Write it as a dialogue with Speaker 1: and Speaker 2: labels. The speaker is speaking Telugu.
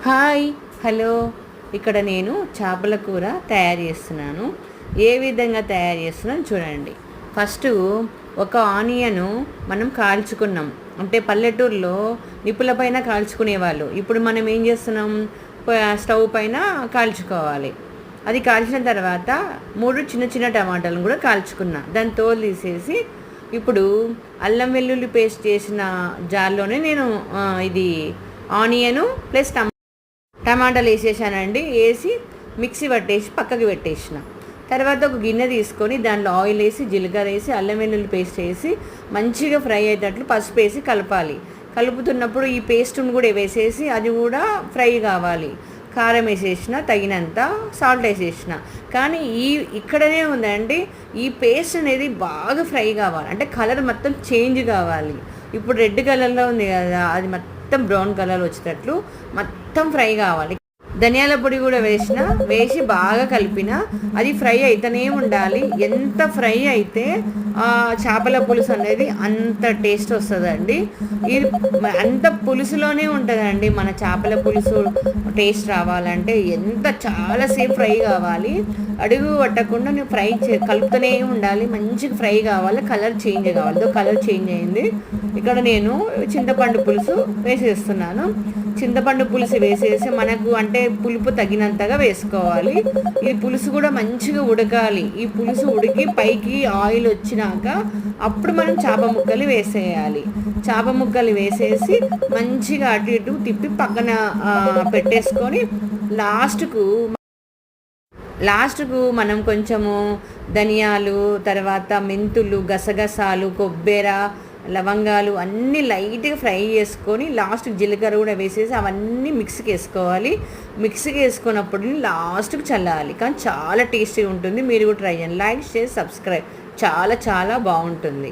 Speaker 1: Hi, hello. ఇక్కడ నేను చేపల కూర తయారు చేస్తున్నాను. ఏ విధంగా తయారు చేస్తున్నాను చూడండి. ఫస్ట్ ఒక ఆనియను మనం కాల్చుకున్నాం. అంటే పల్లెటూరులో నిప్పుల పైన కాల్చుకునేవాళ్ళు. ఇప్పుడు మనం ఏం చేస్తున్నాం, స్టవ్ పైన కాల్చుకోవాలి. అది కాల్చిన తర్వాత 3 చిన్న చిన్న టమాటాలను కూడా కాల్చుకున్నా. దాని తోలు తీసేసి ఇప్పుడు అల్లం వెల్లుల్లి పేస్ట్ చేసిన జార్లోనే నేను ఇది ఆనియను ప్లస్ టమాటాలు వేసేసానండి. వేసి మిక్సీ పట్టేసి పక్కకి పెట్టేసిన తర్వాత ఒక గిన్నె తీసుకొని దాంట్లో ఆయిల్ వేసి జీలకర్ర వేసి అల్లం వెల్లుల్లి పేస్ట్ వేసి మంచిగా ఫ్రై అయ్యేటట్లు పసుపు వేసి కలపాలి. కలుపుతున్నప్పుడు ఈ పేస్ట్ను కూడా వేసేసి అది కూడా ఫ్రై కావాలి. కారం వేసేసిన, తగినంత సాల్ట్ వేసేసిన. కానీ ఇక్కడనే ఉందండి, ఈ పేస్ట్ అనేది బాగా ఫ్రై కావాలి. అంటే కలర్ మొత్తం చేంజ్ కావాలి. ఇప్పుడు రెడ్ కలర్లో ఉంది కదా, అది మొత్తం బ్రౌన్ కలర్ వచ్చేటట్లు మొత్తం ఫ్రై కావాలి. ధనియాల పొడి కూడా వేసి బాగా కలిపిన అది ఫ్రై అయితేనే ఉండాలి. ఎంత ఫ్రై అయితే చేపల పులుసు అనేది అంత టేస్ట్ వస్తుందండి. ఇది అంత పులుసులోనే ఉంటుందండి. మన చేపల పులుసు టేస్ట్ రావాలంటే చాలాసేపు ఫ్రై కావాలి. అడుగు పట్టకుండా నువ్వు కలుపుతూనే ఉండాలి. మంచిగా ఫ్రై కావాలి. కలర్ చేంజ్ కావాలి. కలర్ చేంజ్ అయింది. ఇక్కడ నేను చింతపండు పులుసు వేసేస్తున్నాను. చింతపండు పులుసు వేసేసి మనకు అంటే పులుపు తగినంతగా వేసుకోవాలి. ఈ పులుసు కూడా మంచిగా ఉడకాలి. ఈ పులుసు ఉడికి పైకి ఆయిల్ వచ్చినాక అప్పుడు మనం చేప ముక్కలు వేసేయాలి. చేప ముక్కలు వేసేసి మంచిగా అటు ఇటు తిప్పి పక్కన పెట్టేసుకొని లాస్ట్కు మనం కొంచెము ధనియాలు, తర్వాత మెంతులు, గసగసాలు, కొబ్బెర, లవంగాలు అన్నీ లైట్గా ఫ్రై చేసుకొని లాస్ట్కి జీలకర్ర కూడా వేసేసి అవన్నీ మిక్సీకి వేసుకోవాలి. మిక్సీకి వేసుకున్నప్పుడు లాస్ట్కి చల్లాలి. కానీ చాలా టేస్టీగా ఉంటుంది. మీరు కూడా ట్రై చేయండి. Like, share, subscribe. చాలా చాలా బాగుంటుంది.